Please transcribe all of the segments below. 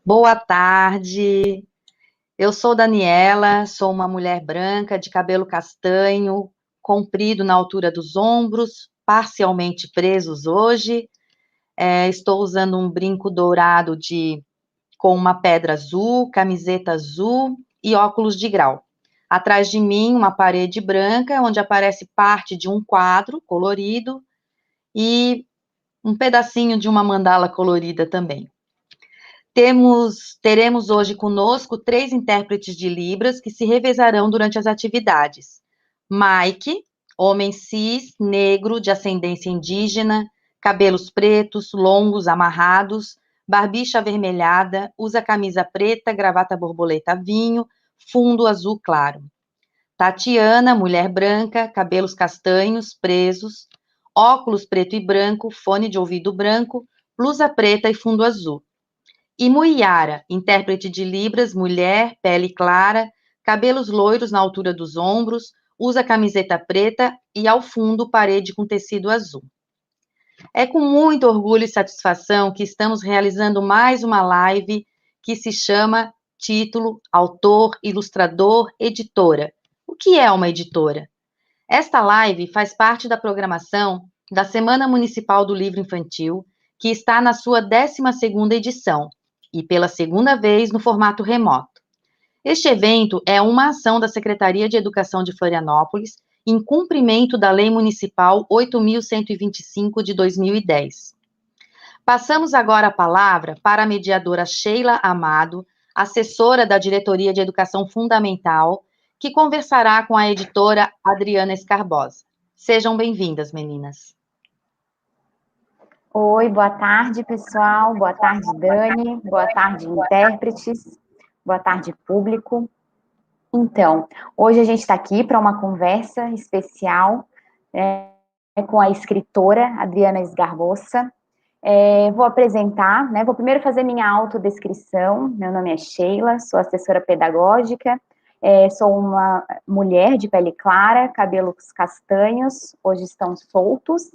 Boa tarde. Eu sou Daniela, sou uma mulher branca de cabelo castanho, comprido na altura dos ombros, parcialmente presos hoje. Estou usando um brinco dourado com uma pedra azul, camiseta azul e óculos de grau. Atrás de mim, uma parede branca, onde aparece parte de um quadro colorido e um pedacinho de uma mandala colorida também. Teremos hoje conosco 3 intérpretes de Libras que se revezarão durante as atividades. Mike, homem cis, negro, de ascendência indígena, cabelos pretos, longos, amarrados, barbicha avermelhada, usa camisa preta, gravata borboleta vinho, fundo azul claro. Tatiana, mulher branca, cabelos castanhos, presos, óculos preto e branco, fone de ouvido branco, blusa preta e fundo azul. E Muiara, intérprete de Libras, mulher, pele clara, cabelos loiros na altura dos ombros, usa camiseta preta e ao fundo parede com tecido azul. É com muito orgulho e satisfação que estamos realizando mais uma live que se chama Título, Autor, Ilustrador, Editora. O que é uma editora? Esta live faz parte da programação da Semana Municipal do Livro Infantil, que está na sua 12ª edição, e pela segunda vez no formato remoto. Este evento é uma ação da Secretaria de Educação de Florianópolis, em cumprimento da Lei Municipal 8.125 de 2010. Passamos agora a palavra para a mediadora Sheila Amado, assessora da Diretoria de Educação Fundamental, que conversará com a editora Adriana Escarbosa. Sejam bem-vindas, meninas. Oi, boa tarde, pessoal. Boa tarde, Dani. Boa tarde, intérpretes. Boa tarde, público. Então, hoje a gente está aqui para uma conversa especial com a escritora Adriana Esgarbosa. Vou apresentar, vou primeiro fazer minha autodescrição. Meu nome é Sheila, sou assessora pedagógica, sou uma mulher de pele clara, cabelos castanhos, hoje estão soltos,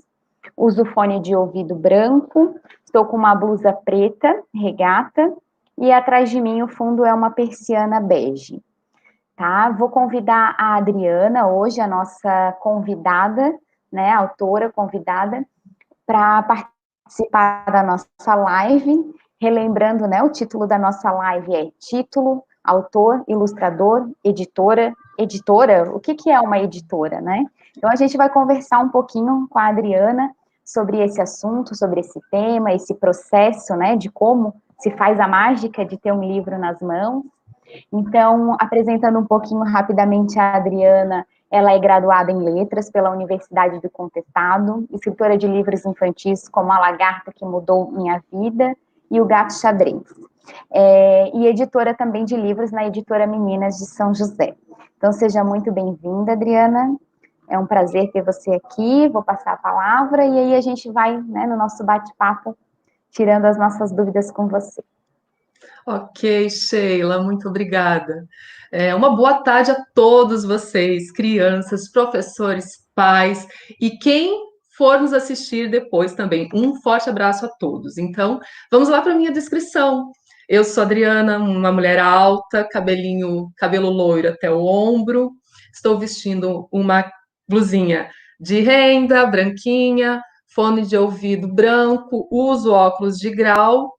uso fone de ouvido branco, estou com uma blusa preta, regata, e atrás de mim o fundo é uma persiana bege. Tá? Vou convidar a Adriana, hoje a nossa convidada, autora convidada, para participar da nossa live, relembrando, o título da nossa live é Título, Autor, Ilustrador, Editora. Editora, o que é uma editora, Então, a gente vai conversar um pouquinho com a Adriana sobre esse assunto, sobre esse tema, esse processo, de como se faz a mágica de ter um livro nas mãos. Então, apresentando um pouquinho rapidamente a Adriana, ela é graduada em Letras pela Universidade do Contestado, escritora de livros infantis como A Lagarta que Mudou Minha Vida e O Gato Xadrez. E editora também de livros na editora Meninas de São José. Então, seja muito bem-vinda, Adriana. É um prazer ter você aqui. Vou passar a palavra e aí a gente vai, no nosso bate-papo, tirando as nossas dúvidas com você. Ok, Sheila, muito obrigada. Uma boa tarde a todos vocês, crianças, professores, pais e quem for nos assistir depois também. Um forte abraço a todos. Então, vamos lá para a minha descrição. Eu sou Adriana, uma mulher alta, cabelo loiro até o ombro. Estou vestindo uma blusinha de renda, branquinha, fone de ouvido branco, uso óculos de grau,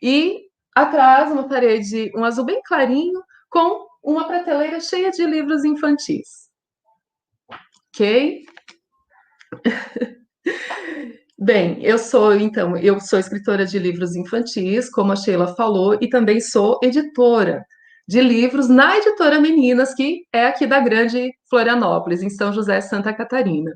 E atrás, uma parede, um azul bem clarinho, com uma prateleira cheia de livros infantis. Ok? Bem, eu sou escritora de livros infantis, como a Sheila falou, e também sou editora de livros na editora Meninas, que é aqui da grande Florianópolis, em São José, Santa Catarina.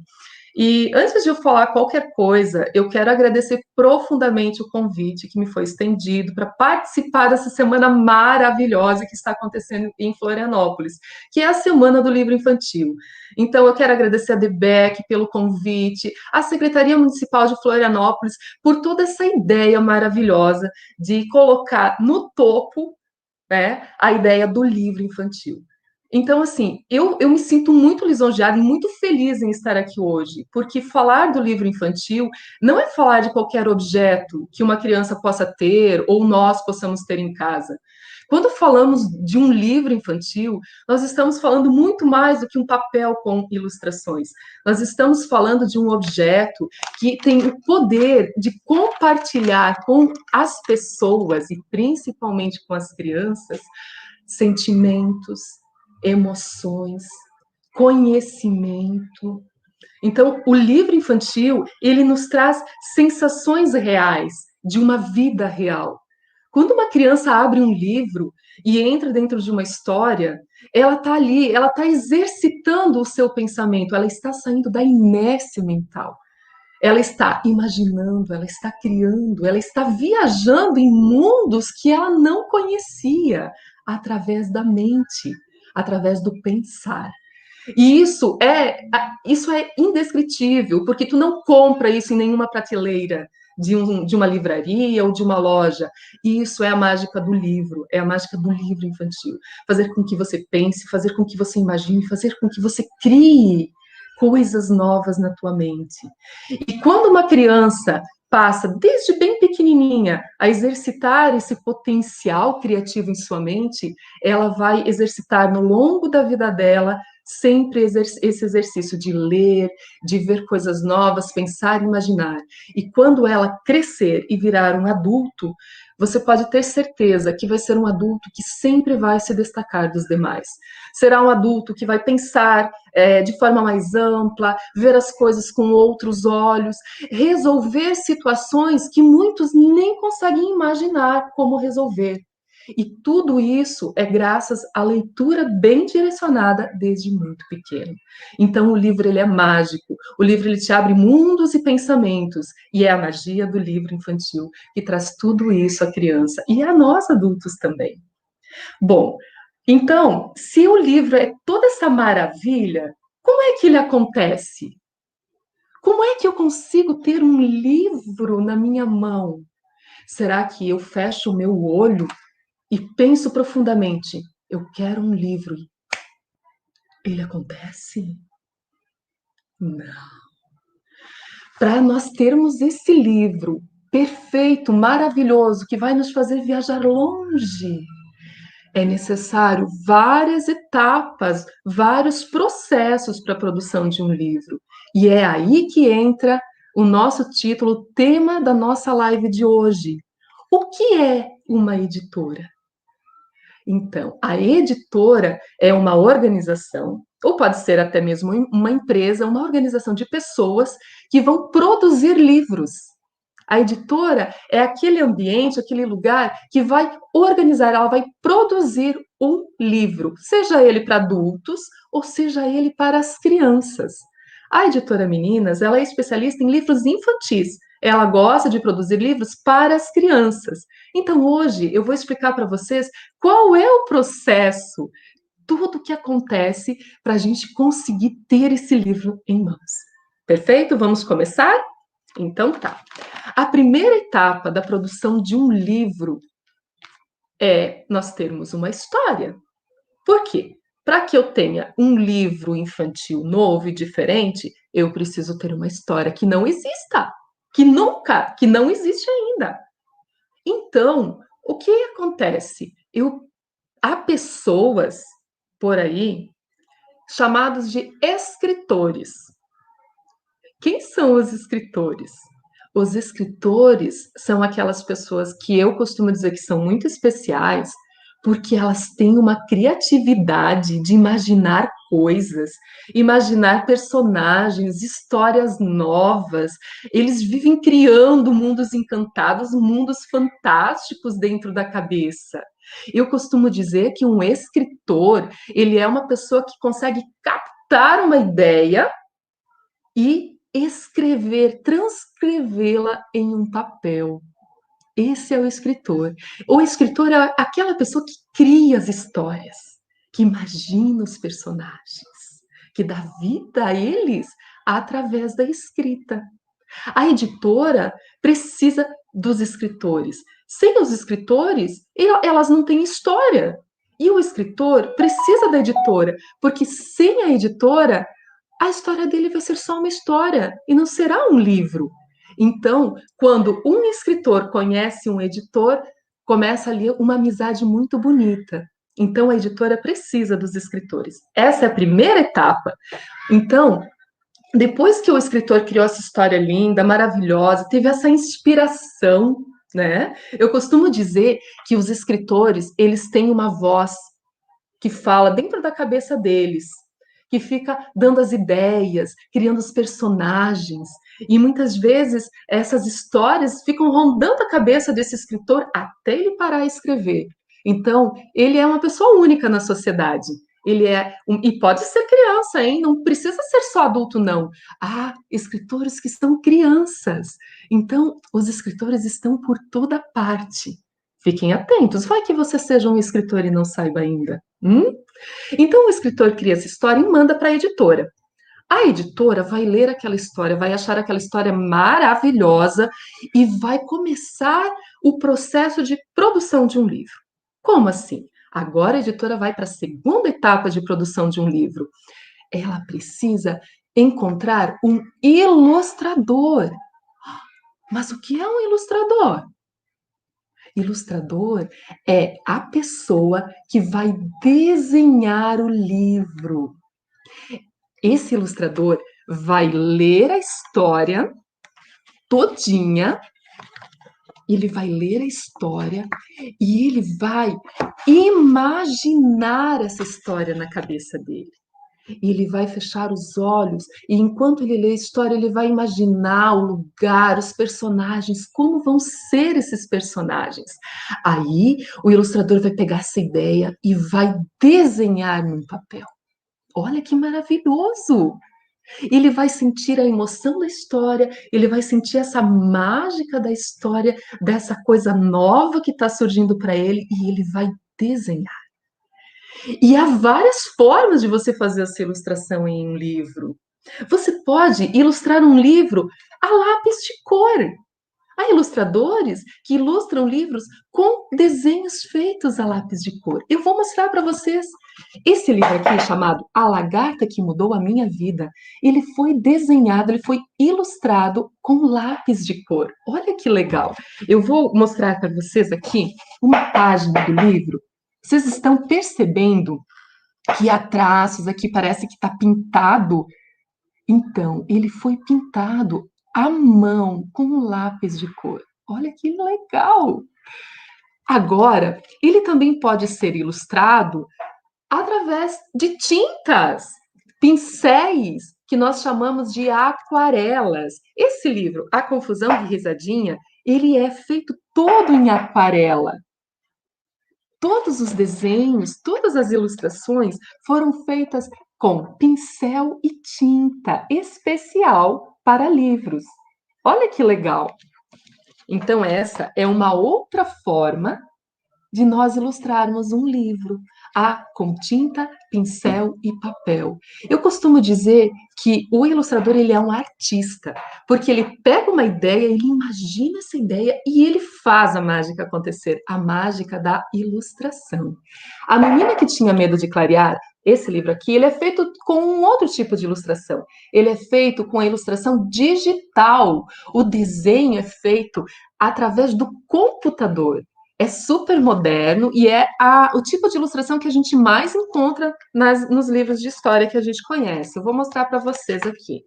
E antes de eu falar qualquer coisa, eu quero agradecer profundamente o convite que me foi estendido para participar dessa semana maravilhosa que está acontecendo em Florianópolis, que é a Semana do Livro Infantil. Então, eu quero agradecer a DBEC pelo convite, a Secretaria Municipal de Florianópolis por toda essa ideia maravilhosa de colocar no topo, a ideia do livro infantil. Então, assim, eu me sinto muito lisonjeada e muito feliz em estar aqui hoje, porque falar do livro infantil não é falar de qualquer objeto que uma criança possa ter ou nós possamos ter em casa. Quando falamos de um livro infantil, nós estamos falando muito mais do que um papel com ilustrações. Nós estamos falando de um objeto que tem o poder de compartilhar com as pessoas, e principalmente com as crianças, sentimentos, emoções, conhecimento. Então, o livro infantil, ele nos traz sensações reais de uma vida real. Quando uma criança abre um livro e entra dentro de uma história, ela está ali, ela está exercitando o seu pensamento, ela está saindo da inércia mental. Ela está imaginando, ela está criando, ela está viajando em mundos que ela não conhecia através da mente, através do pensar. E isso é indescritível, porque tu não compra isso em nenhuma prateleira de uma livraria ou de uma loja. E isso é a mágica do livro, é a mágica do livro infantil. Fazer com que você pense, fazer com que você imagine, fazer com que você crie coisas novas na tua mente. E quando uma criança passa, desde bem pequenininha, a exercitar esse potencial criativo em sua mente, ela vai exercitar no longo da vida dela sempre esse exercício de ler, de ver coisas novas, pensar e imaginar. E quando ela crescer e virar um adulto, você pode ter certeza que vai ser um adulto que sempre vai se destacar dos demais. Será um adulto que vai pensar de forma mais ampla, ver as coisas com outros olhos, resolver situações que muitos nem conseguem imaginar como resolver. E tudo isso é graças à leitura bem direcionada desde muito pequeno. Então o livro ele é mágico, o livro ele te abre mundos e pensamentos, e é a magia do livro infantil que traz tudo isso à criança e a nós adultos também. Bom, então, se o livro é toda essa maravilha, como é que ele acontece? Como é que eu consigo ter um livro na minha mão? Será que eu fecho o meu olho e penso profundamente, eu quero um livro? Ele acontece? Não. Para nós termos esse livro perfeito, maravilhoso, que vai nos fazer viajar longe, é necessário várias etapas, vários processos para a produção de um livro. E é aí que entra o nosso título, o tema da nossa live de hoje. O que é uma editora? Então, a editora é uma organização, ou pode ser até mesmo uma empresa, uma organização de pessoas que vão produzir livros. A editora é aquele ambiente, aquele lugar que vai organizar, ela vai produzir um livro, seja ele para adultos ou seja ele para as crianças. A editora Meninas, ela é especialista em livros infantis. Ela gosta de produzir livros para as crianças. Então, hoje, eu vou explicar para vocês qual é o processo, tudo o que acontece para a gente conseguir ter esse livro em mãos. Perfeito? Vamos começar? Então tá. A primeira etapa da produção de um livro é nós termos uma história. Por quê? Para que eu tenha um livro infantil novo e diferente, eu preciso ter uma história que não exista, que não existe ainda. Então, o que acontece? Há pessoas por aí chamados de escritores. Quem são os escritores? Os escritores são aquelas pessoas que eu costumo dizer que são muito especiais, porque elas têm uma criatividade de imaginar coisas, imaginar personagens, histórias novas. Eles vivem criando mundos encantados, mundos fantásticos dentro da cabeça. Eu costumo dizer que um escritor, ele é uma pessoa que consegue captar uma ideia e escrever, transcrevê-la em um papel. Esse é o escritor. O escritor é aquela pessoa que cria as histórias, que imagina os personagens, que dá vida a eles através da escrita. A editora precisa dos escritores. Sem os escritores, elas não têm história. E o escritor precisa da editora, porque sem a editora, a história dele vai ser só uma história e não será um livro. Então, quando um escritor conhece um editor, começa ali uma amizade muito bonita. Então, a editora precisa dos escritores. Essa é a primeira etapa. Então, depois que o escritor criou essa história linda, maravilhosa, teve essa inspiração, né? Eu costumo dizer que os escritores, eles têm uma voz que fala dentro da cabeça deles, que fica dando as ideias, criando os personagens, e muitas vezes essas histórias ficam rondando a cabeça desse escritor até ele parar de escrever. Então, ele é uma pessoa única na sociedade. Ele é e pode ser criança, hein? Não precisa ser só adulto, não. Há escritores que são crianças. Então, os escritores estão por toda parte. Fiquem atentos. Vai que você seja um escritor e não saiba ainda. Então, o escritor cria essa história e manda para a editora. A editora vai ler aquela história, vai achar aquela história maravilhosa e vai começar o processo de produção de um livro. Como assim? Agora a editora vai para a segunda etapa de produção de um livro. Ela precisa encontrar um ilustrador. Mas o que é um ilustrador? Ilustrador é a pessoa que vai desenhar o livro. Esse ilustrador vai ler a história todinha, ele vai ler a história e ele vai imaginar essa história na cabeça dele. E ele vai fechar os olhos e enquanto ele lê a história, ele vai imaginar o lugar, os personagens, como vão ser esses personagens. Aí, o ilustrador vai pegar essa ideia e vai desenhar num papel. Olha que maravilhoso! Ele vai sentir a emoção da história, ele vai sentir essa mágica da história, dessa coisa nova que está surgindo para ele, e ele vai desenhar. E há várias formas de você fazer essa ilustração em um livro. Você pode ilustrar um livro a lápis de cor. Há ilustradores que ilustram livros com desenhos feitos a lápis de cor. Eu vou mostrar para vocês. Esse livro aqui, chamado A Lagarta que Mudou a Minha Vida, ele foi desenhado, ele foi ilustrado com lápis de cor. Olha que legal. Eu vou mostrar para vocês aqui uma página do livro. Vocês estão percebendo que há traços aqui, parece que está pintado. Então, ele foi pintado à mão com um lápis de cor. Olha que legal! Agora, ele também pode ser ilustrado através de tintas, pincéis, que nós chamamos de aquarelas. Esse livro, A Confusão de Risadinha, ele é feito todo em aquarela. Todos os desenhos, todas as ilustrações foram feitas com pincel e tinta especial para livros. Olha que legal! Então, essa é uma outra forma de nós ilustrarmos um livro, com tinta, pincel e papel. Eu costumo dizer que o ilustrador ele é um artista, porque ele pega uma ideia, ele imagina essa ideia e ele faz a mágica acontecer, a mágica da ilustração. A Menina que Tinha Medo de Clarear, esse livro aqui, ele é feito com um outro tipo de ilustração. Ele é feito com a ilustração digital. O desenho é feito através do computador. É super moderno e é o tipo de ilustração que a gente mais encontra nos livros de história que a gente conhece. Eu vou mostrar para vocês aqui.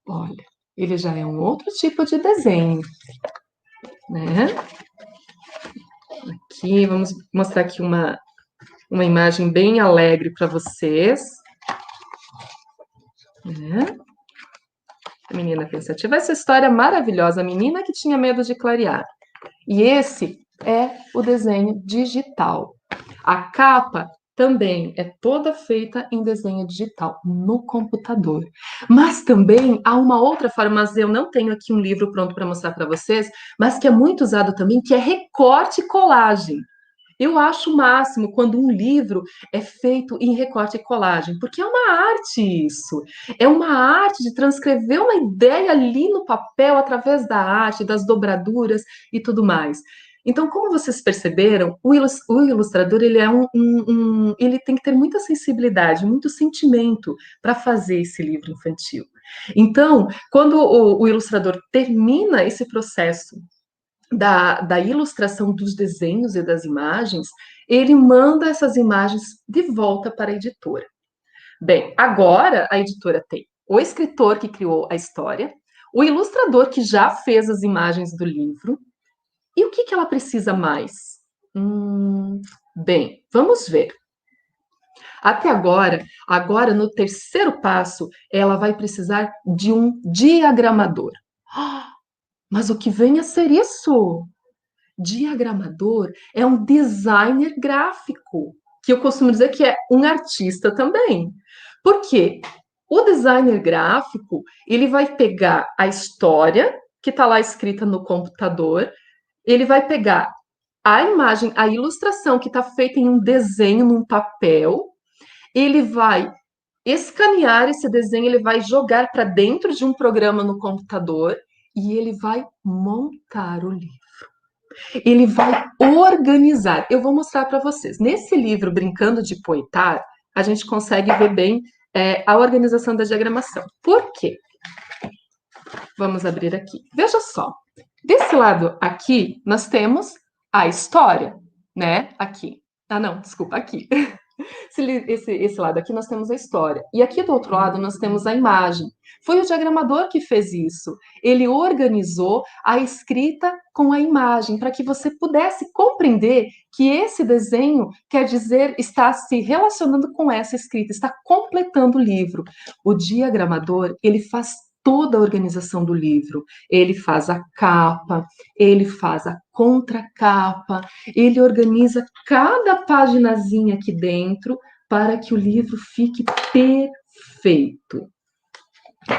Olha, ele já é um outro tipo de desenho, né? Aqui, vamos mostrar aqui uma imagem bem alegre para vocês. Né? A Menina Pensativa. Essa história maravilhosa, A Menina que Tinha Medo de Clarear. E esse é o desenho digital. A capa também é toda feita em desenho digital, no computador. Mas também há uma outra forma, mas eu não tenho aqui um livro pronto para mostrar para vocês, mas que é muito usado também, que é recorte e colagem. Eu acho o máximo quando um livro é feito em recorte e colagem, porque é uma arte isso. É uma arte de transcrever uma ideia ali no papel através da arte, das dobraduras e tudo mais. Então, como vocês perceberam, o ilustrador ele ele tem que ter muita sensibilidade, muito sentimento para fazer esse livro infantil. Então, quando o ilustrador termina esse processo da ilustração dos desenhos e das imagens, ele manda essas imagens de volta para a editora. Bem, agora a editora tem o escritor que criou a história, o ilustrador que já fez as imagens do livro. E o que ela precisa mais? Bem, vamos ver. Até agora no terceiro passo, ela vai precisar de um diagramador. Mas o que vem a ser isso? Diagramador é um designer gráfico, que eu costumo dizer que é um artista também. Por quê? O designer gráfico, ele vai pegar a história que está lá escrita no computador, ele vai pegar a imagem, a ilustração que está feita em um desenho, num papel, ele vai escanear esse desenho, ele vai jogar para dentro de um programa no computador e ele vai montar o livro. Ele vai organizar. Eu vou mostrar para vocês. Nesse livro, Brincando de Poetar, a gente consegue ver bem a organização da diagramação. Por quê? Vamos abrir aqui. Veja só. Desse lado aqui, nós temos a história, né? Aqui. Ah, não, desculpa, aqui. Esse lado aqui nós temos a história. E aqui do outro lado nós temos a imagem. Foi o diagramador que fez isso. Ele organizou a escrita com a imagem, para que você pudesse compreender que esse desenho quer dizer, está se relacionando com essa escrita, está completando o livro. O diagramador, ele faz toda a organização do livro. Ele faz a capa, ele faz a contracapa, ele organiza cada paginazinha aqui dentro para que o livro fique perfeito.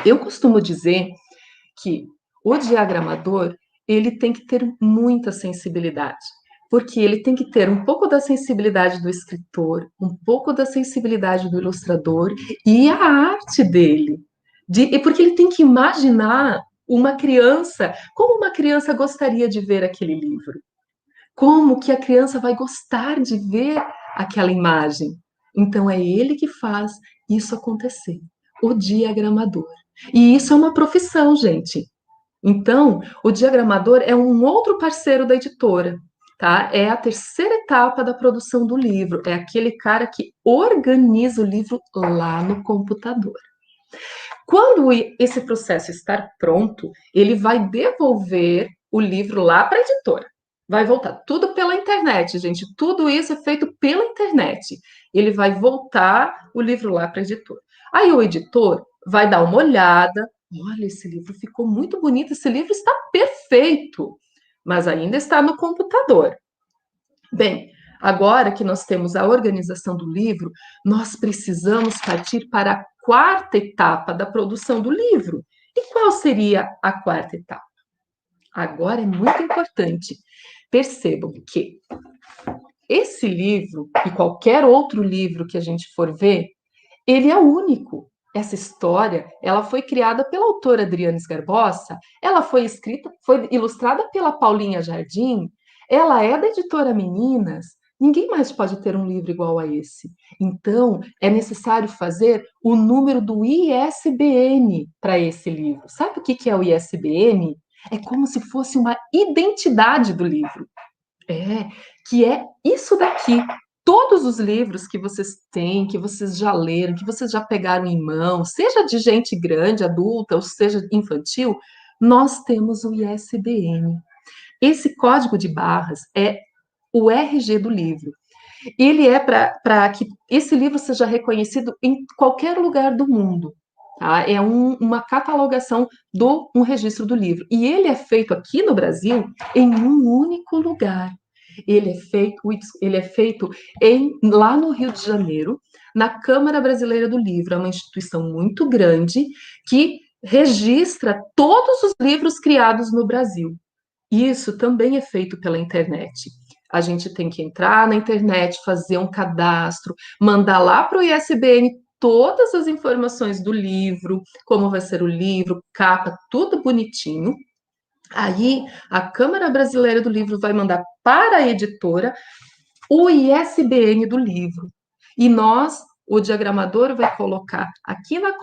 Eu costumo dizer que o diagramador, ele tem que ter muita sensibilidade, porque ele tem que ter um pouco da sensibilidade do escritor, um pouco da sensibilidade do ilustrador e a arte dele. Porque ele tem que imaginar uma criança, como uma criança gostaria de ver aquele livro. Como que a criança vai gostar de ver aquela imagem. Então, é ele que faz isso acontecer, o diagramador. E isso é uma profissão, gente. Então, o diagramador é um outro parceiro da editora, tá? É a terceira etapa da produção do livro. É aquele cara que organiza o livro lá no computador. Quando esse processo estar pronto, ele vai devolver o livro lá para a editora. Vai voltar tudo pela internet, gente. Tudo isso é feito pela internet. Ele vai voltar o livro lá para a editora. Aí o editor vai dar uma olhada. Olha, esse livro ficou muito bonito. Esse livro está perfeito, mas ainda está no computador. Bem, agora que nós temos a organização do livro, nós precisamos partir para a quarta etapa da produção do livro. E qual seria a quarta etapa? Agora é muito importante. Percebam que esse livro e qualquer outro livro que a gente for ver, ele é único. Essa história, ela foi criada pela autora Adriana Sgarbossa, ela foi escrita, foi ilustrada pela Paulinha Jardim, ela é da editora Meninas, ninguém mais pode ter um livro igual a esse. Então, é necessário fazer o número do ISBN para esse livro. Sabe o que é o ISBN? É como se fosse uma identidade do livro. Que é isso daqui. Todos os livros que vocês têm, que vocês já leram, que vocês já pegaram em mão, seja de gente grande, adulta, ou seja infantil, nós temos o ISBN. Esse código de barras é o RG do livro. Ele é para que esse livro seja reconhecido em qualquer lugar do mundo. Tá? É uma catalogação um registro do livro. E ele é feito aqui no Brasil em um único lugar. Ele é feito lá no Rio de Janeiro, na Câmara Brasileira do Livro. É uma instituição muito grande que registra todos os livros criados no Brasil. Isso também é feito pela internet. A gente tem que entrar na internet, fazer um cadastro, mandar lá para o ISBN todas as informações do livro, como vai ser o livro, capa, tudo bonitinho. Aí, a Câmara Brasileira do Livro vai mandar para a editora o ISBN do livro. E nós, o diagramador, vai colocar aqui na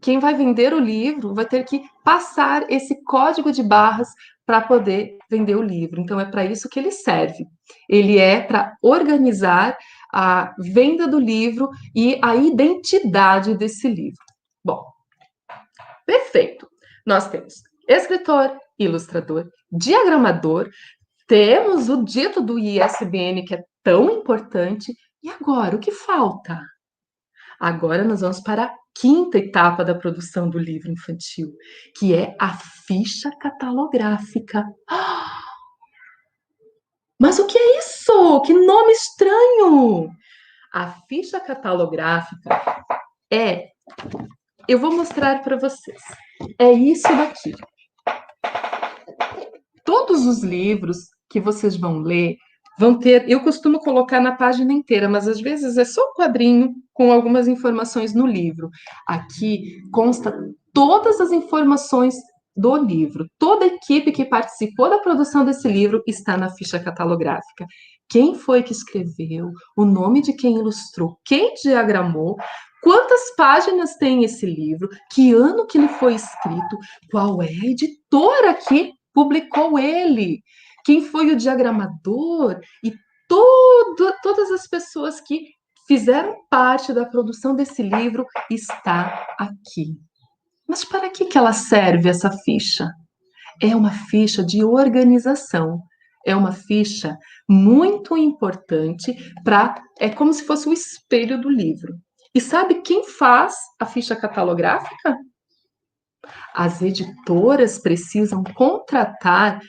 quem vai vender o livro vai ter que passar esse código de barras para poder vender o livro. Então, é para isso que ele serve. Ele é para organizar a venda do livro e a identidade desse livro. Bom, perfeito. Nós temos escritor, ilustrador, diagramador, temos o dito do ISBN, que é tão importante. E agora, o que falta? Agora nós vamos para a quinta etapa da produção do livro infantil, que é a ficha catalográfica. Mas o que é isso? Que nome estranho! A ficha catalográfica é. Eu vou mostrar para vocês. É isso daqui. Todos os livros que vocês vão ler vão ter. Eu costumo colocar na página inteira, mas às vezes é só um quadrinho com algumas informações no livro. Aqui consta todas as informações do livro. Toda a equipe que participou da produção desse livro está na ficha catalográfica. Quem foi que escreveu, o nome de quem ilustrou, quem diagramou, quantas páginas tem esse livro, que ano que ele foi escrito, qual é a editora que publicou ele, quem foi o diagramador e todas as pessoas que fizeram parte da produção desse livro está aqui. Mas para que ela serve, essa ficha? É uma ficha de organização. É uma ficha muito importante para. É como se fosse o espelho do livro. E sabe quem faz a ficha catalográfica? As editoras precisam contratar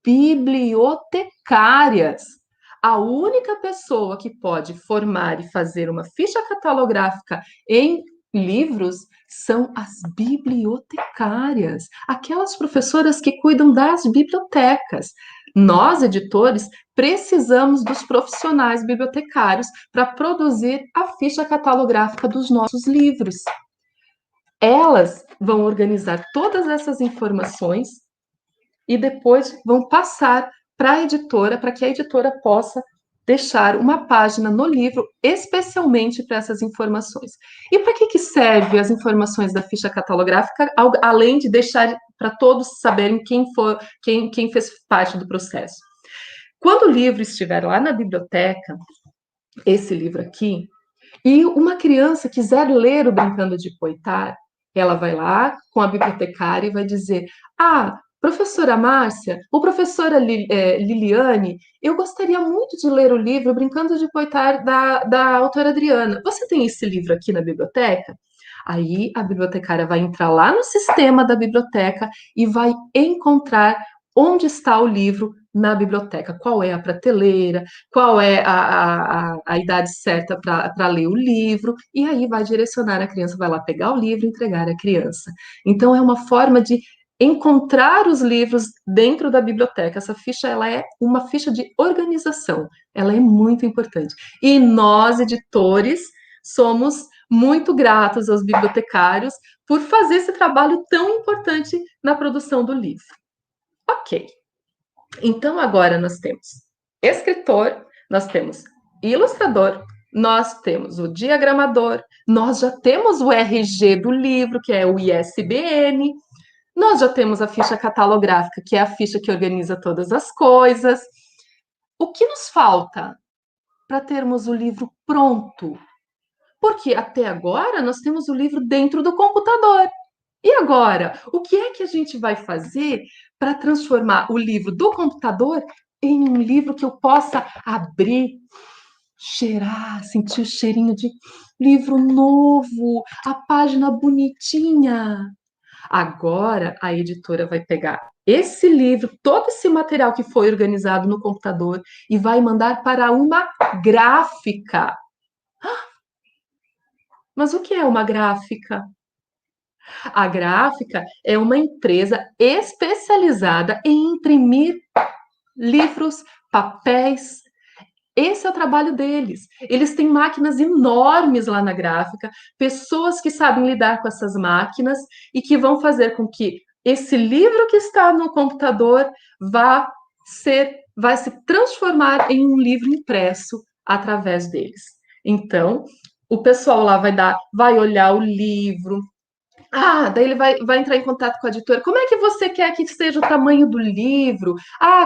bibliotecárias. A única pessoa que pode formar e fazer uma ficha catalográfica em livros são as bibliotecárias, aquelas professoras que cuidam das bibliotecas. Nós, editores, precisamos dos profissionais bibliotecários para produzir a ficha catalográfica dos nossos livros. Elas vão organizar todas essas informações e depois vão passar para a editora, para que a editora possa deixar uma página no livro especialmente para essas informações. E para que serve as informações da ficha catalográfica, além de deixar para todos saberem quem fez parte do processo? Quando o livro estiver lá na biblioteca, esse livro aqui, e uma criança quiser ler o Brincando de Poitar, ela vai lá com a bibliotecária e vai dizer: ah, professora Márcia, ou professora Liliane, eu gostaria muito de ler o livro Brincando de Poitar da autora Adriana. Você tem esse livro aqui na biblioteca? Aí a bibliotecária vai entrar lá no sistema da biblioteca e vai encontrar onde está o livro na biblioteca, qual é a prateleira, qual é a idade certa para ler o livro, e aí vai direcionar a criança, vai lá pegar o livro e entregar à criança. Então, é uma forma de encontrar os livros dentro da biblioteca. Essa ficha, ela é uma ficha de organização, ela é muito importante. E nós, editores, somos muito gratos aos bibliotecários por fazer esse trabalho tão importante na produção do livro. Ok. Então, agora nós temos escritor, nós temos ilustrador, nós temos o diagramador, nós já temos o RG do livro, que é o ISBN, nós já temos a ficha catalográfica, que é a ficha que organiza todas as coisas. O que nos falta para termos o livro pronto? Porque até agora nós temos o livro dentro do computador. E agora, o que é que a gente vai fazer para transformar o livro do computador em um livro que eu possa abrir, cheirar, sentir o cheirinho de livro novo, a página bonitinha? Agora a editora vai pegar esse livro, todo esse material que foi organizado no computador e vai mandar para uma gráfica. Mas o que é uma gráfica? A gráfica é uma empresa especializada em imprimir livros, papéis. Esse é o trabalho deles. Eles têm máquinas enormes lá na gráfica, pessoas que sabem lidar com essas máquinas e que vão fazer com que esse livro que está no computador vai se transformar em um livro impresso através deles. Então, o pessoal lá vai olhar o livro. Daí ele vai entrar em contato com a editora. Como é que você quer que seja o tamanho do livro?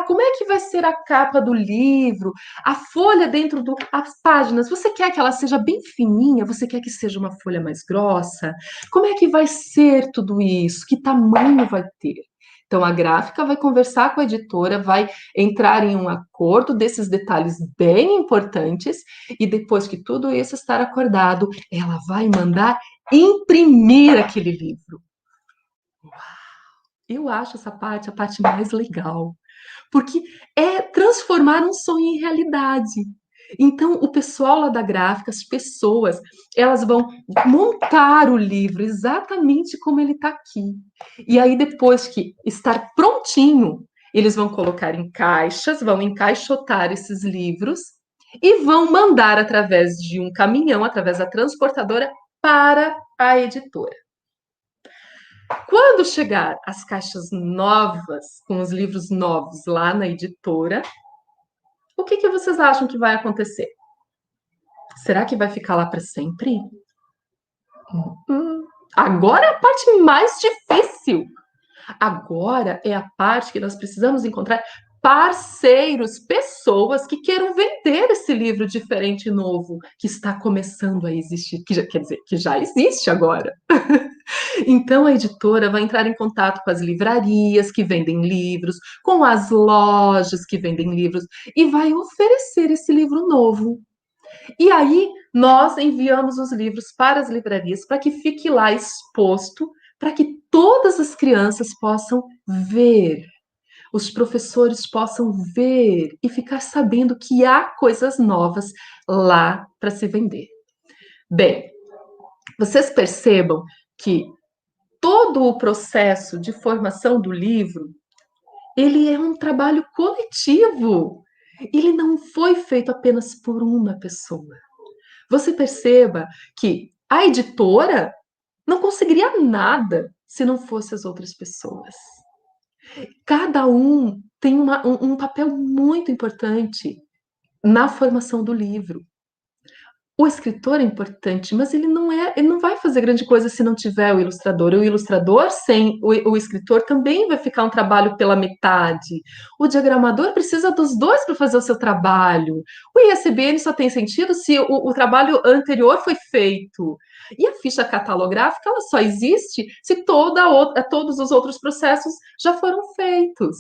Como é que vai ser a capa do livro? A folha dentro as páginas, você quer que ela seja bem fininha? Você quer que seja uma folha mais grossa? Como é que vai ser tudo isso? Que tamanho vai ter? Então, a gráfica vai conversar com a editora, vai entrar em um acordo desses detalhes bem importantes, e depois que tudo isso estar acordado, ela vai mandar imprimir aquele livro. Eu acho essa parte a parte mais legal, porque é transformar um sonho em realidade. Então, o pessoal lá da gráfica, as pessoas, elas vão montar o livro exatamente como ele está aqui. E aí, depois que estar prontinho, eles vão colocar em caixas, vão encaixotar esses livros e vão mandar através de um caminhão, através da transportadora, para a editora. Quando chegar as caixas novas, com os livros novos lá na editora, o que vocês acham que vai acontecer? Será que vai ficar lá para sempre? Agora é a parte mais difícil. Agora é a parte que nós precisamos encontrar parceiros, pessoas que queiram vender esse livro diferente e novo, que está começando a existir, quer dizer, que já existe agora. Então, a editora vai entrar em contato com as livrarias que vendem livros, com as lojas que vendem livros, e vai oferecer esse livro novo. E aí, nós enviamos os livros para as livrarias para que fique lá exposto, para que todas as crianças possam ver, os professores possam ver e ficar sabendo que há coisas novas lá para se vender. Bem, vocês percebam que todo o processo de formação do livro, ele é um trabalho coletivo. Ele não foi feito apenas por uma pessoa. Você perceba que a editora não conseguiria nada se não fosse as outras pessoas. Cada um tem um papel muito importante na formação do livro. O escritor é importante, mas ele não vai fazer grande coisa se não tiver o ilustrador. O ilustrador sem o escritor também vai ficar um trabalho pela metade. O diagramador precisa dos dois para fazer o seu trabalho. O ISBN só tem sentido se o trabalho anterior foi feito. E a ficha catalográfica ela só existe se todos os outros processos já foram feitos.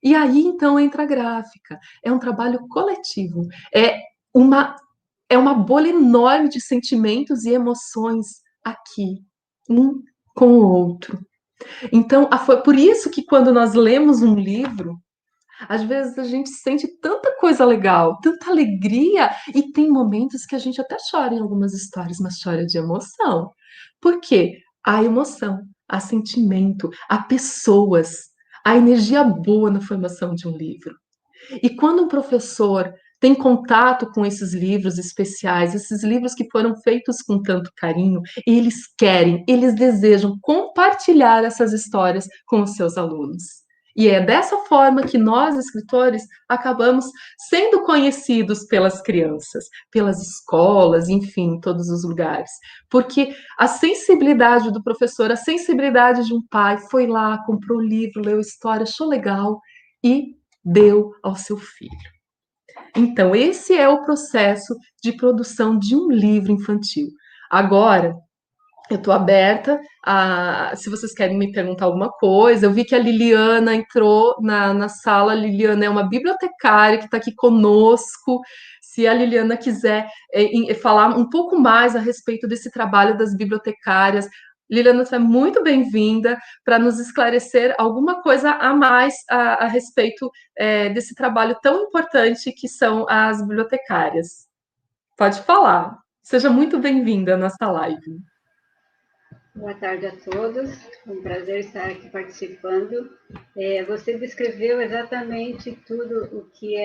E aí, então, entra a gráfica. É um trabalho coletivo. É uma bolha enorme de sentimentos e emoções aqui, um com o outro. Então, foi por isso que quando nós lemos um livro, às vezes a gente sente tanta coisa legal, tanta alegria, e tem momentos que a gente até chora em algumas histórias, mas chora de emoção. Por quê? Há emoção, há sentimento, há pessoas, há energia boa na formação de um livro. E quando um professor tem contato com esses livros especiais, esses livros que foram feitos com tanto carinho, eles desejam compartilhar essas histórias com os seus alunos. E é dessa forma que nós, escritores, acabamos sendo conhecidos pelas crianças, pelas escolas, enfim, todos os lugares. Porque a sensibilidade do professor, a sensibilidade de um pai, foi lá, comprou o livro, leu a história, achou legal e deu ao seu filho. Então, esse é o processo de produção de um livro infantil. Agora, eu estou aberta se vocês querem me perguntar alguma coisa. Eu vi que a Liliana entrou na sala. A Liliana é uma bibliotecária que está aqui conosco. Se a Liliana quiser falar um pouco mais a respeito desse trabalho das bibliotecárias, Liliana, você é muito bem-vinda para nos esclarecer alguma coisa a mais a respeito desse trabalho tão importante que são as bibliotecárias. Pode falar. Seja muito bem-vinda à nossa live. Boa tarde a todos, é um prazer estar aqui participando. Você descreveu exatamente tudo o que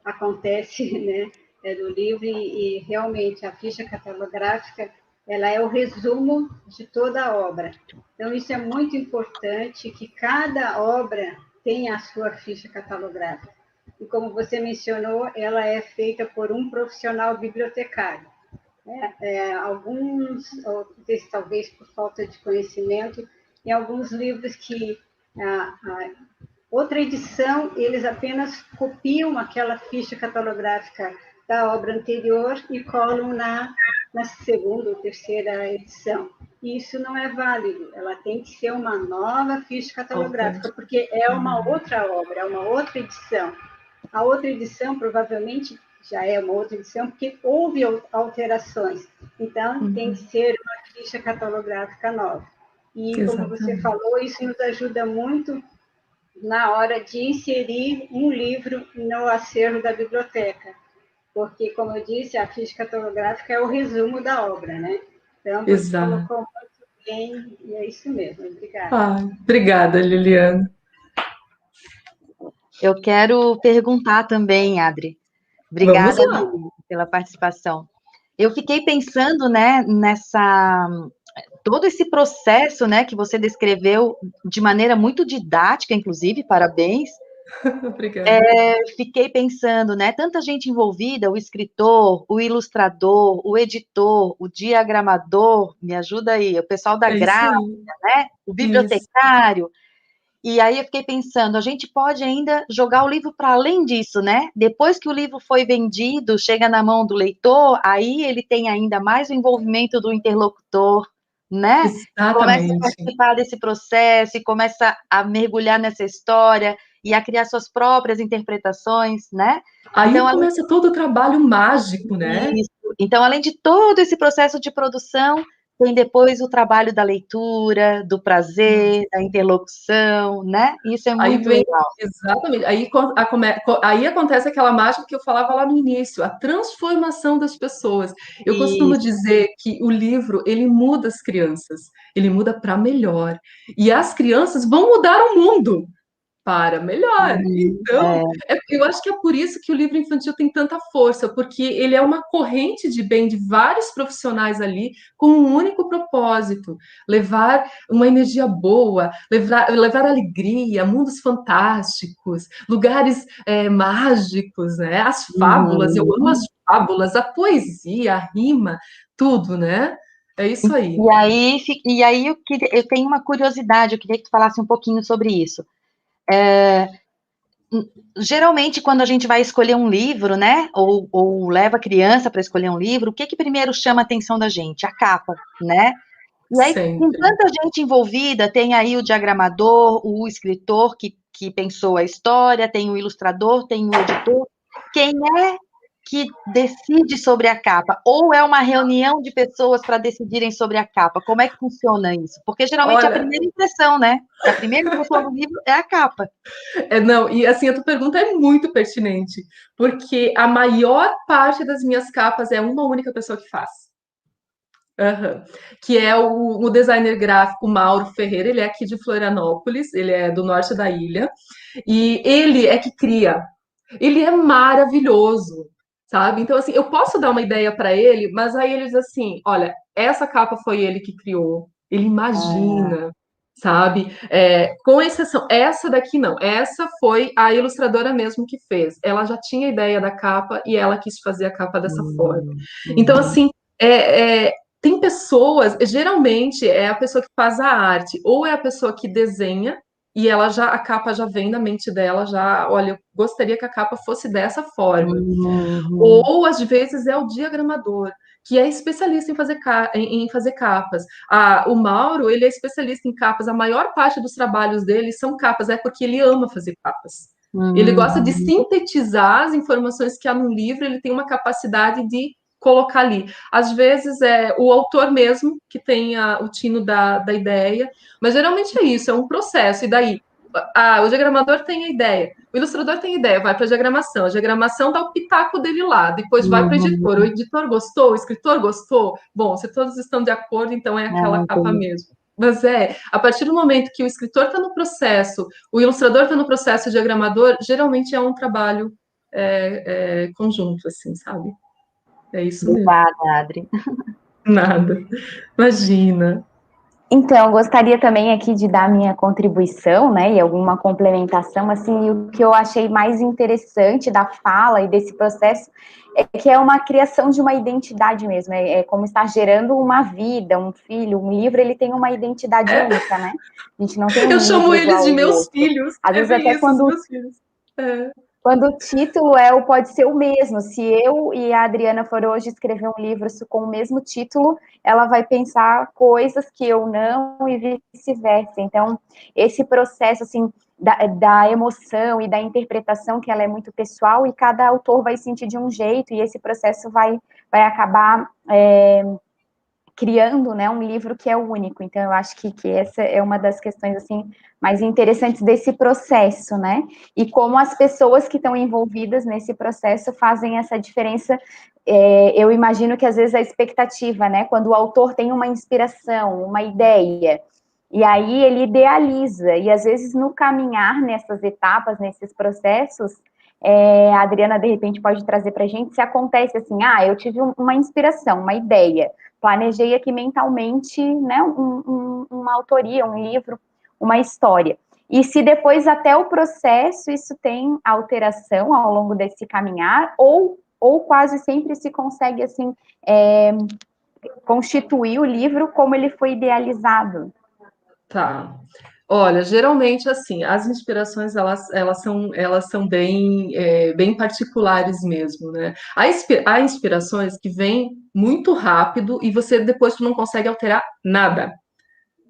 acontece, né, do livro e realmente a ficha catalográfica ela é o resumo de toda a obra. Então isso é muito importante que cada obra tenha a sua ficha catalográfica. E como você mencionou, ela é feita por um profissional bibliotecário. Alguns, talvez por falta de conhecimento, em alguns livros que outra edição, eles apenas copiam aquela ficha catalográfica da obra anterior e colam na segunda ou terceira edição. E isso não é válido, ela tem que ser uma nova ficha catalográfica, porque é uma outra obra, é uma outra edição. A outra edição, provavelmente, já é uma outra edição, porque houve alterações. Então, tem que ser uma ficha catalográfica nova. E, como você falou, isso nos ajuda muito na hora de inserir um livro no acervo da biblioteca. Porque, como eu disse, a ficha catalográfica é o resumo da obra, né? Então, você colocou muito bem, e é isso mesmo. Obrigada. Obrigada, Liliana. Eu quero perguntar também, Adri. Obrigada pela participação. Eu fiquei pensando, né, todo esse processo, né, que você descreveu de maneira muito didática, inclusive, parabéns. Obrigada. Fiquei pensando, né, tanta gente envolvida, o escritor, o ilustrador, o editor, o diagramador, me ajuda aí, o pessoal da gráfica, né, o bibliotecário. E aí eu fiquei pensando, a gente pode ainda jogar o livro para além disso, né? Depois que o livro foi vendido, chega na mão do leitor, aí ele tem ainda mais o envolvimento do interlocutor, né? Exatamente. Começa a participar desse processo e começa a mergulhar nessa história e a criar suas próprias interpretações, né? Aí então, começa todo o trabalho mágico, né? Isso. Então, além de todo esse processo de produção, tem depois o trabalho da leitura, do prazer, da interlocução, né? Isso é muito legal. Exatamente. Aí acontece aquela mágica que eu falava lá no início, a transformação das pessoas. Eu costumo dizer que o livro, ele muda as crianças, ele muda para melhor. E as crianças vão mudar o mundo para melhor. Então, eu acho que é por isso que o livro infantil tem tanta força, porque ele é uma corrente de bem de vários profissionais ali com um único propósito: levar uma energia boa, levar alegria, mundos fantásticos, lugares mágicos, né? As fábulas, eu amo as fábulas, a poesia, a rima, tudo, né? É isso aí. E aí eu tenho uma curiosidade, eu queria que tu falasse um pouquinho sobre isso. Geralmente, quando a gente vai escolher um livro, né, ou leva a criança para escolher um livro, o que primeiro chama a atenção da gente? A capa, né? E aí, com tanta gente envolvida, tem aí o diagramador, o escritor que pensou a história, tem o ilustrador, tem o editor. Quem é que decide sobre a capa? Ou é uma reunião de pessoas para decidirem sobre a capa? Como é que funciona isso? Porque geralmente é a primeira impressão, né? A primeira impressão do livro é a capa. Não, e assim, a tua pergunta é muito pertinente, porque a maior parte das minhas capas é uma única pessoa que faz. Que é o designer gráfico Mauro Ferreira, ele é aqui de Florianópolis, ele é do norte da ilha, e ele é que cria. Ele é maravilhoso, sabe? Então, assim, eu posso dar uma ideia para ele, mas aí ele diz assim: olha, essa capa foi ele que criou, ele imagina. Sabe? Com exceção, essa daqui não, essa foi a ilustradora mesmo que fez. Ela já tinha ideia da capa e ela quis fazer a capa dessa forma. Então, assim, tem pessoas, geralmente é a pessoa que faz a arte, ou é a pessoa que desenha, e a capa já vem na mente dela, já, olha, eu gostaria que a capa fosse dessa forma. Ou, às vezes, é o diagramador, que é especialista em fazer capas. O Mauro, ele é especialista em capas. A maior parte dos trabalhos dele são capas, é porque ele ama fazer capas. Ele gosta de sintetizar as informações que há no livro, ele tem uma capacidade de colocar ali. Às vezes é o autor mesmo que tem o tino da ideia, mas geralmente é isso, é um processo. E daí, o diagramador tem a ideia, o ilustrador tem a ideia, vai para a diagramação dá o pitaco dele lá, depois vai para o editor gostou, o escritor gostou, bom, se todos estão de acordo, então é aquela capa mesmo. Mas a partir do momento que o escritor está no processo, o ilustrador está no processo, o diagramador, geralmente é um trabalho conjunto, assim, sabe? É isso mesmo. Obrigada, Adri. Nada, imagina. Então, gostaria também aqui de dar minha contribuição, né, e alguma complementação, assim, o que eu achei mais interessante da fala e desse processo é que é uma criação de uma identidade mesmo, é como estar gerando uma vida, um filho, um livro, ele tem uma identidade única, né? A gente não tem um Eu livro chamo eles de meus outro. filhos. Às vezes até isso, quando... meus filhos. Quando o título pode ser o mesmo, se eu e a Adriana for hoje escrever um livro com o mesmo título, ela vai pensar coisas que eu não e vice-versa. Então, esse processo, assim, da emoção e da interpretação, que ela é muito pessoal, e cada autor vai sentir de um jeito, e esse processo vai acabar criando, né, um livro que é único. Então, eu acho que essa é uma das questões, assim, mais interessantes desse processo, né? E como as pessoas que estão envolvidas nesse processo fazem essa diferença. Eu imagino que, às vezes, a expectativa, né? Quando o autor tem uma inspiração, uma ideia, e aí ele idealiza, e, às vezes, no caminhar nessas etapas, nesses processos, a Adriana, de repente, pode trazer para a gente se acontece assim, eu tive uma inspiração, uma ideia, planejei aqui mentalmente, né, uma autoria, um livro, uma história. E se depois, até o processo, isso tem alteração ao longo desse caminhar, ou quase sempre se consegue, assim, constituir o livro como ele foi idealizado. Tá. Olha, geralmente, assim, as inspirações, elas são bem particulares mesmo, né? Há inspirações que vêm muito rápido e você depois tu não consegue alterar nada.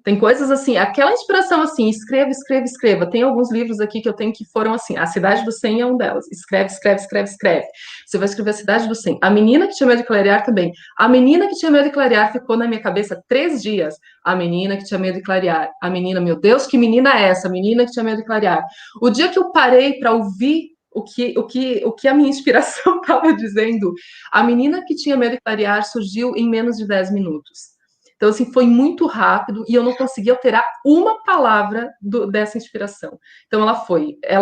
Tem coisas assim, aquela inspiração assim, escreva, escreva, escreva. Tem alguns livros aqui que eu tenho que foram assim, A Cidade do 100 é um delas. Escreve, escreve, escreve, escreve. Você vai escrever A Cidade do 100. A Menina que Tinha Medo de Clarear também. A Menina que Tinha Medo de Clarear ficou na minha cabeça 3 dias. A Menina que Tinha Medo de Clarear. A menina, meu Deus, que menina é essa? A Menina que Tinha Medo de Clarear. O dia que eu parei para ouvir o que a minha inspiração estava dizendo, A Menina que Tinha Medo de Clarear surgiu em menos de 10 minutos. Então, assim, foi muito rápido e eu não consegui alterar uma palavra dessa inspiração. Então, ela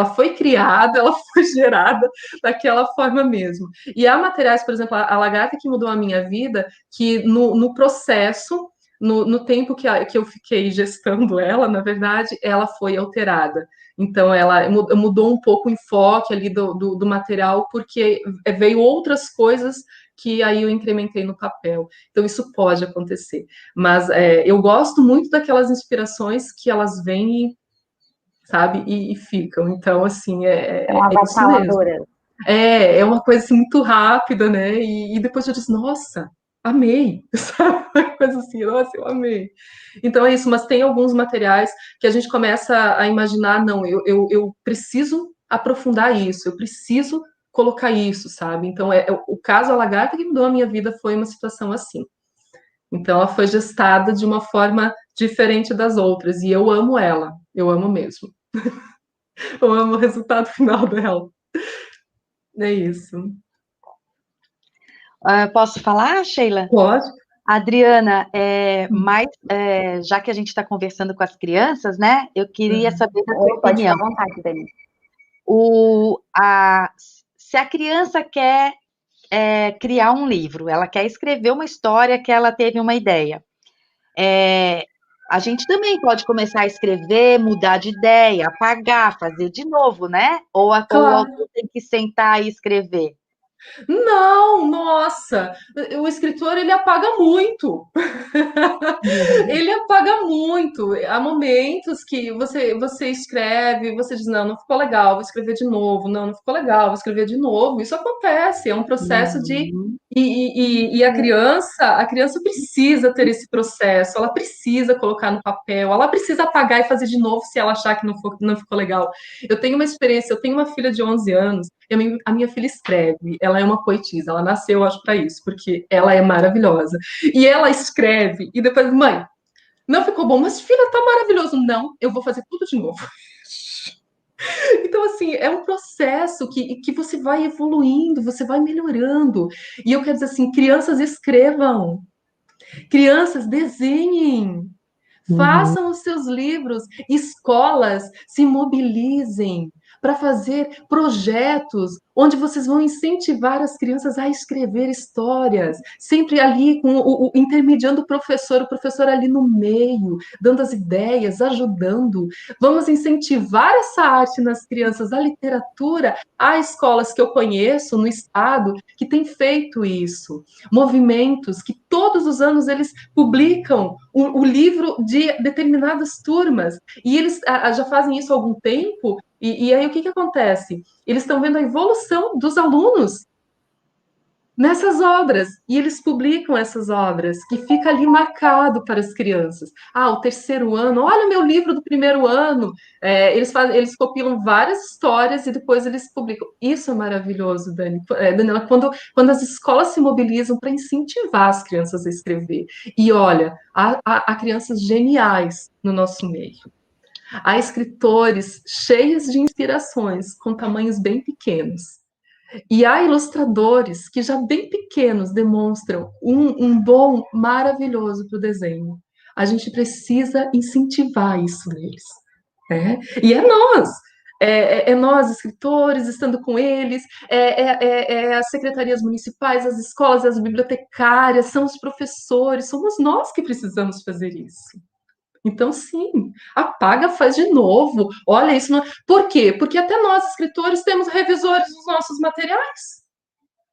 foi criada, ela foi gerada daquela forma mesmo. E há materiais, por exemplo, a Lagarta que Mudou a Minha Vida, que no processo, no tempo que eu fiquei gestando ela, na verdade, ela foi alterada. Então, ela mudou um pouco o enfoque ali do material, porque veio outras coisas que aí eu incrementei no papel. Então, isso pode acontecer. Mas eu gosto muito daquelas inspirações que elas vêm, sabe, e ficam. Então, assim, é isso mesmo. É uma coisa assim, muito rápida, né? E depois eu disse, nossa, amei, sabe? Uma coisa assim, nossa, eu amei. Então é isso, mas tem alguns materiais que a gente começa a imaginar, não, eu preciso aprofundar isso, eu preciso colocar isso, sabe? Então, o caso A Lagarta que Mudou a Minha Vida foi uma situação assim. Então, ela foi gestada de uma forma diferente das outras, e eu amo ela, eu amo mesmo. Eu amo o resultado final dela. É isso. Posso falar, Sheila? Pode. Adriana, já que a gente está conversando com as crianças, né? Eu queria saber da sua opinião. Pode ficar à vontade, Dani. Se a criança quer criar um livro, ela quer escrever uma história que ela teve uma ideia. A gente também pode começar a escrever, mudar de ideia, apagar, fazer de novo, né? Ou o autor tem que sentar e escrever? Não, nossa, o escritor ele apaga muito. Ele apaga muito. Há momentos que você escreve, você diz, não ficou legal, vou escrever de novo. Não ficou legal, vou escrever de novo. Isso acontece, é um processo de... E a criança precisa ter esse processo, ela precisa colocar no papel, ela precisa apagar e fazer de novo se ela achar que não ficou legal. Eu tenho uma experiência, eu tenho uma filha de 11 anos, e a minha filha escreve, ela é uma poetisa, ela nasceu, acho, para isso, porque ela é maravilhosa. E ela escreve, e depois, mãe, não ficou bom, mas filha, tá maravilhoso. Não, eu vou fazer tudo de novo. Então, assim, é um processo que você vai evoluindo, você vai melhorando. E eu quero dizer assim, crianças escrevam, crianças desenhem, Uhum. façam os seus livros, escolas se mobilizem para fazer projetos onde vocês vão incentivar as crianças a escrever histórias, sempre ali com intermediando o professor ali no meio, dando as ideias, ajudando. Vamos incentivar essa arte nas crianças, a literatura. Há escolas que eu conheço no estado que têm feito isso, movimentos que todos os anos eles publicam o livro de determinadas turmas. E eles já fazem isso há algum tempo, e aí o que acontece? Eles estão vendo a evolução dos alunos nessas obras, e eles publicam essas obras, que fica ali marcado para as crianças. Ah, o terceiro ano, olha o meu livro do primeiro ano. Eles compilam várias histórias e depois eles publicam. Isso é maravilhoso, Daniela, quando as escolas se mobilizam para incentivar as crianças a escrever. E olha, há crianças geniais no nosso meio. Há escritores cheios de inspirações, com tamanhos bem pequenos. E há ilustradores que já bem pequenos demonstram um dom maravilhoso para o desenho. A gente precisa incentivar isso neles. Né? E é nós. É nós, escritores, estando com eles, as secretarias municipais, as escolas, as bibliotecárias, são os professores, somos nós que precisamos fazer isso. Então, sim, apaga, faz de novo. Olha isso. Não... Por quê? Porque até nós, escritores, temos revisores dos nossos materiais.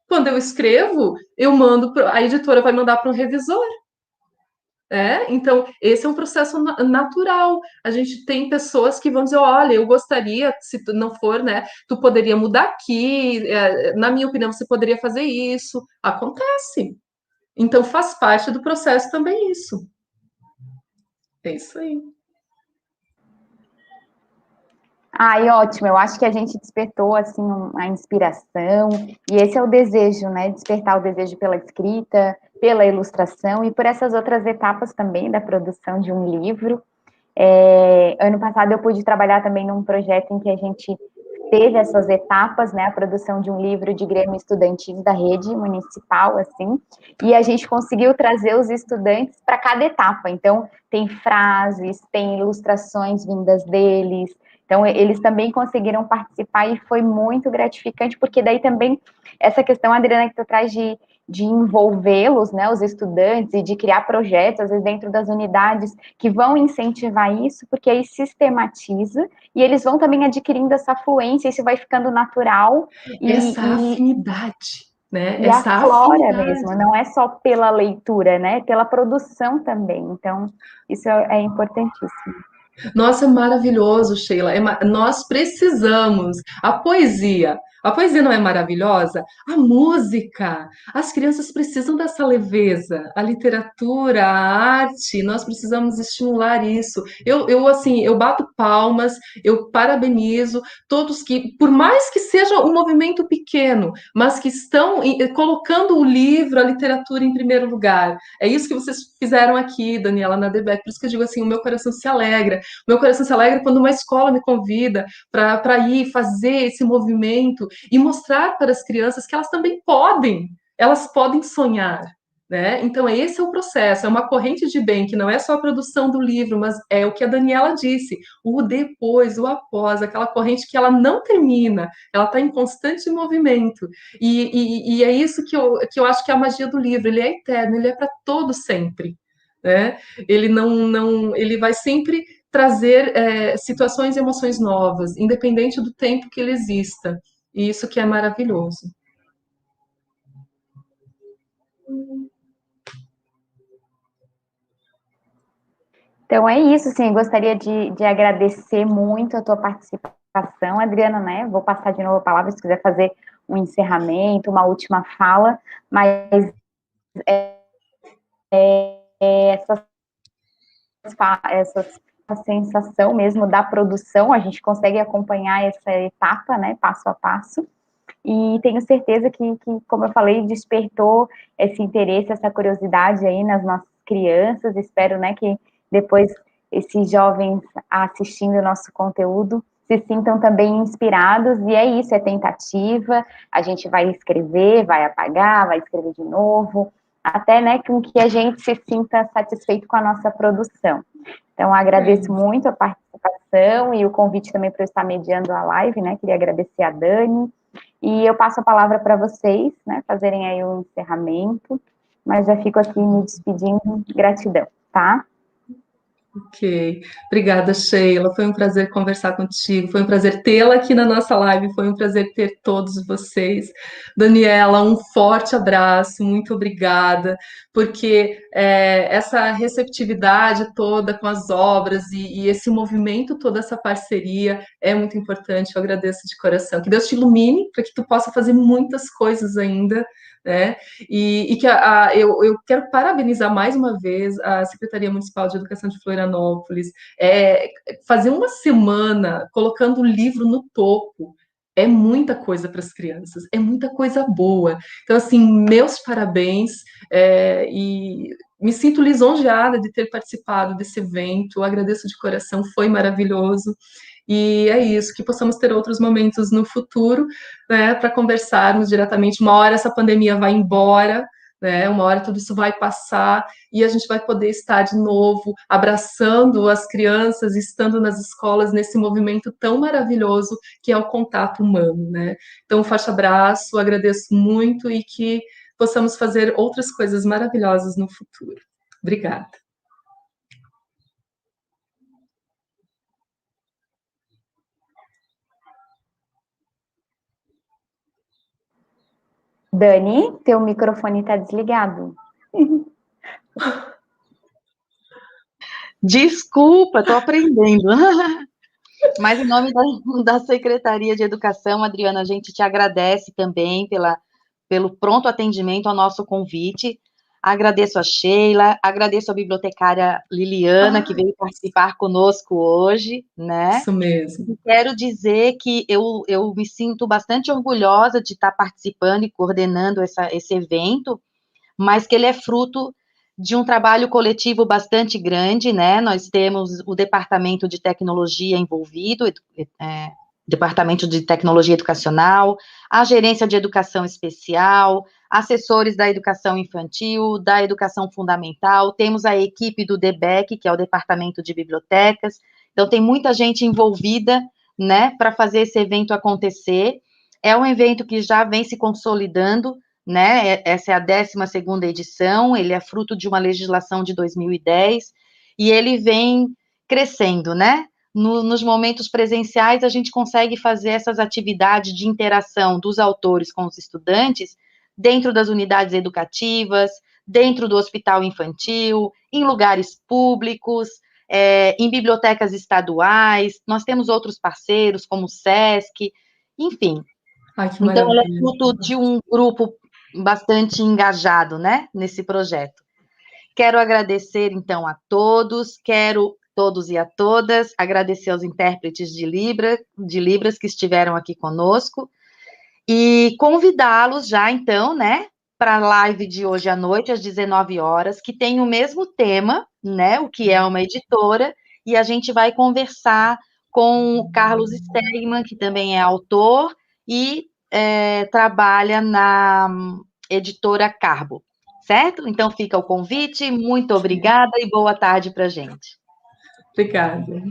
Quando eu escrevo, eu mando, a editora vai mandar para um revisor. Então, esse é um processo natural. A gente tem pessoas que vão dizer, olha, eu gostaria, se tu não for, né, tu poderia mudar aqui, na minha opinião, você poderia fazer isso. Acontece. Então, faz parte do processo também isso. É isso aí. Ai, ótimo. Eu acho que a gente despertou assim a inspiração e esse é o desejo, né? Despertar o desejo pela escrita, pela ilustração e por essas outras etapas também da produção de um livro. Ano passado eu pude trabalhar também num projeto em que a gente teve essas etapas, né? A produção de um livro de Grêmio Estudantil da rede municipal, assim, e a gente conseguiu trazer os estudantes para cada etapa. Então, tem frases, tem ilustrações vindas deles. Então, eles também conseguiram participar e foi muito gratificante, porque daí também essa questão, Adriana, que tu traz de envolvê-los, né, os estudantes, e de criar projetos, às vezes dentro das unidades, que vão incentivar isso, porque aí sistematiza, e eles vão também adquirindo essa fluência, isso vai ficando natural, Essa afinidade, né? e Essa aflora afinidade. mesmo, não é só pela leitura, né, pela produção também, então isso é importantíssimo. Nossa, é maravilhoso, Sheila. Nós precisamos. A poesia não é maravilhosa? A música. As crianças precisam dessa leveza. A literatura, a arte, nós precisamos estimular isso. Assim, eu bato palmas, eu parabenizo todos que, por mais que seja um movimento pequeno, mas que estão colocando o livro, a literatura em primeiro lugar. É isso que vocês fizeram aqui, Daniela, na DBEC. Por isso que eu digo assim, o meu coração se alegra. Meu coração se alegra quando uma escola me convida para ir fazer esse movimento e mostrar para as crianças que elas podem sonhar. Né? Então, esse é o processo, é uma corrente de bem, que não é só a produção do livro, mas é o que a Daniela disse, o depois, o após, aquela corrente que ela não termina, ela está em constante movimento. E é isso que eu acho que é a magia do livro, ele é eterno, ele é para todo sempre. Né? Ele vai sempre trazer situações e emoções novas, independente do tempo que ele exista. E isso que é maravilhoso. Então é isso, sim, gostaria de agradecer muito a tua participação, Adriana, né? Vou passar de novo a palavra se quiser fazer um encerramento, uma última fala, mas essa sensação mesmo da produção, a gente consegue acompanhar essa etapa, né, passo a passo, e tenho certeza que, como eu falei, despertou esse interesse, essa curiosidade aí nas nossas crianças, espero, né, que depois esses jovens assistindo o nosso conteúdo se sintam também inspirados, e é isso, é tentativa, a gente vai escrever, vai apagar, vai escrever de novo, até, né, com que a gente se sinta satisfeito com a nossa produção. Então, agradeço muito a participação e o convite também para eu estar mediando a live, né, queria agradecer a Dani, e eu passo a palavra para vocês, né, fazerem aí o encerramento, mas já fico aqui me despedindo, gratidão, tá? Ok, obrigada, Sheila. Foi um prazer conversar contigo, foi um prazer tê-la aqui na nossa live, foi um prazer ter todos vocês. Daniela, um forte abraço, muito obrigada, porque essa receptividade toda com as obras e esse movimento, toda essa parceria é muito importante. Eu agradeço de coração. Que Deus te ilumine para que tu possa fazer muitas coisas ainda, né? E que eu quero parabenizar mais uma vez a Secretaria Municipal de Educação de Florianópolis, fazer uma semana colocando o livro no topo. É muita coisa para as crianças, é muita coisa boa. Então, assim, meus parabéns, e me sinto lisonjeada de ter participado desse evento, agradeço de coração, foi maravilhoso. E é isso, que possamos ter outros momentos no futuro, né, para conversarmos diretamente. Uma hora essa pandemia vai embora, né, uma hora tudo isso vai passar e a gente vai poder estar de novo abraçando as crianças, estando nas escolas nesse movimento tão maravilhoso que é o contato humano, né? Então, um forte abraço, agradeço muito e que possamos fazer outras coisas maravilhosas no futuro. Obrigada. Dani, teu microfone está desligado. Desculpa, estou aprendendo. Mas em nome da Secretaria de Educação, Adriana, a gente te agradece também pelo pronto atendimento ao nosso convite. Agradeço a Sheila, agradeço a bibliotecária Liliana, que veio participar conosco hoje, né? Isso mesmo. E quero dizer que eu me sinto bastante orgulhosa de estar participando e coordenando esse evento, mas que ele é fruto de um trabalho coletivo bastante grande, né? Nós temos o Departamento de Tecnologia envolvido, Departamento de Tecnologia Educacional, a Gerência de Educação Especial, assessores da Educação Infantil, da Educação Fundamental, temos a equipe do DEBEC, que é o Departamento de Bibliotecas, então tem muita gente envolvida, né, para fazer esse evento acontecer. É um evento que já vem se consolidando, né? Essa é a 12ª edição, ele é fruto de uma legislação de 2010, e ele vem crescendo, né? Nos momentos presenciais, a gente consegue fazer essas atividades de interação dos autores com os estudantes dentro das unidades educativas, dentro do hospital infantil, em lugares públicos, em bibliotecas estaduais, nós temos outros parceiros, como o SESC, enfim. Ai, que então, ela é maravilha. fruto de um grupo bastante engajado, né, nesse projeto. Quero agradecer, então, a todos, todos e a todas, agradecer aos intérpretes de Libras que estiveram aqui conosco, e convidá-los já, então, né, para a live de hoje à noite, às 19 horas, que tem o mesmo tema, né, o que é uma editora, e a gente vai conversar com o Carlos Stegman, que também é autor, e trabalha na editora Carbo, certo? Então, fica o convite, muito obrigada e boa tarde para a gente. Obrigada.